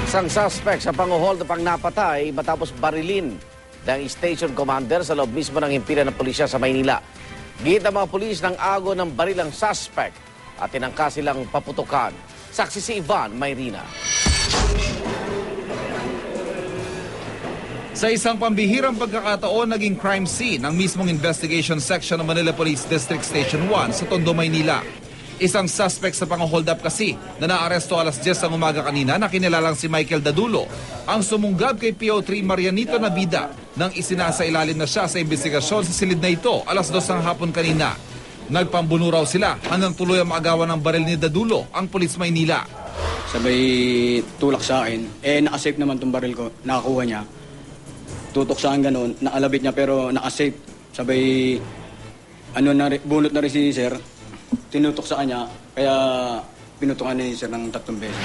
Isang suspect sa panguhold ng napatay matapos barilin ng station commander sa loob mismo ng himpilan ng pulisya sa Maynila. Gihit ng mga pulis ng ago ng baril ang suspect at tinangka silang paputukan. Saksi si Ivan Mayrina. Sa isang pambihirang pagkakataon, naging crime scene ang mismong investigation section ng Manila Police District Station 1 sa Tondo, Maynila. Isang suspect sa pang-hold up kasi na naaresto alas 10 ng umaga kanina na kinilalang si Michael Dadulo ang sumunggab kay PO3 Marianito Nabida nang isinasailalim na siya sa investigasyon sa silid na ito alas 2 ng hapon kanina. Nagpambuno raw sila hanggang tuloy ang maagawan ng baril ni Dadulo ang Police Maynila. Sabay tulak sa akin, nakasafe naman tong baril ko, nakakuha niya. Tutok sa akin ganun, nakalabit niya pero nakasafe. Sabay bunot na rin si sir. Tinutok sa kanya, kaya pinutukan ni sir ng 3 beses.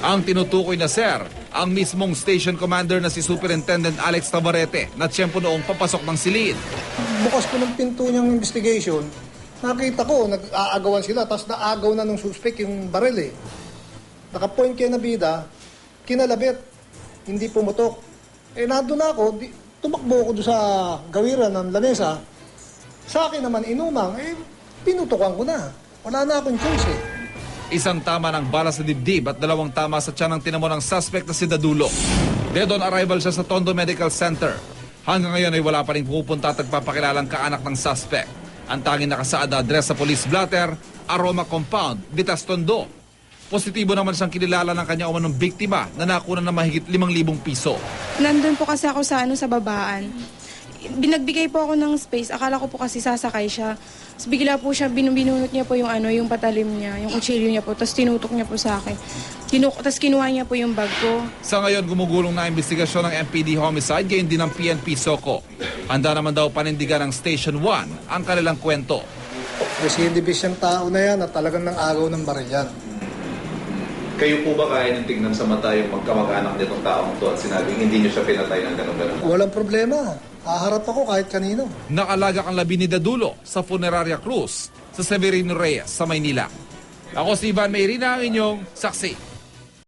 Ang tinutukoy na sir, ang mismong station commander na si Superintendent Alex Tabarete na tiyempo noong papasok ng silid. Bukas po ng pinto niyang investigation, nakita ko, nag-aagawan sila, tapos naagaw na ng suspect yung baril eh. Nakapoint kay Nabida, kinalabit, hindi pumutok. Nandun na ako, tumakbo ako doon sa gawiran ng lamesa. Sa akin naman inumang, pinutukan ko na. Wala na akong choice eh. Isang tama ng bala sa dibdib at 2 tama sa tiyan ng tinamo ng suspect na si Dadulo. Dead on arrival siya sa Tondo Medical Center. Hanggang ngayon ay wala pa rin pupunta at nagpapakilalang kaanak ng suspect. Ang tanging nakasaad na address sa police blotter, Aroma Compound, Bitas, Tondo. Positibo naman siyang kinilala ng kanya umanong biktima na nakuha ng mahigit 5,000 piso. Nandun po kasi ako sa babaan. Binagbigay po ako ng space. Akala ko po kasi sasakay siya. Tapos bigla po siya, binunot niya po yung yung patalim niya, yung kutsilyo niya po. Tapos tinutok niya po sa akin. Tapos kinuha niya po yung bag ko. Sa ngayon, gumugulong na investigasyon ng MPD Homicide, gayon din ng PNP Soco. Handa naman daw panindigan ng Station 1 ang kanilang kwento. Recidivist yung tao na yan at talagang nang agaw ng baril yan. Kayo po ba kaya niyong tignan sa mata yung magkamag-anak nitong taong to at sinabing hindi niyo siya pinatay ng gano'n-gano'n? Walang problema. Haharap ako kahit kanino. Nakalagak ang labi ni Dadulo sa Funeraria Cruz sa Severino Reyes sa Maynila. Ako si Ivan Mayrina, ang inyong saksi.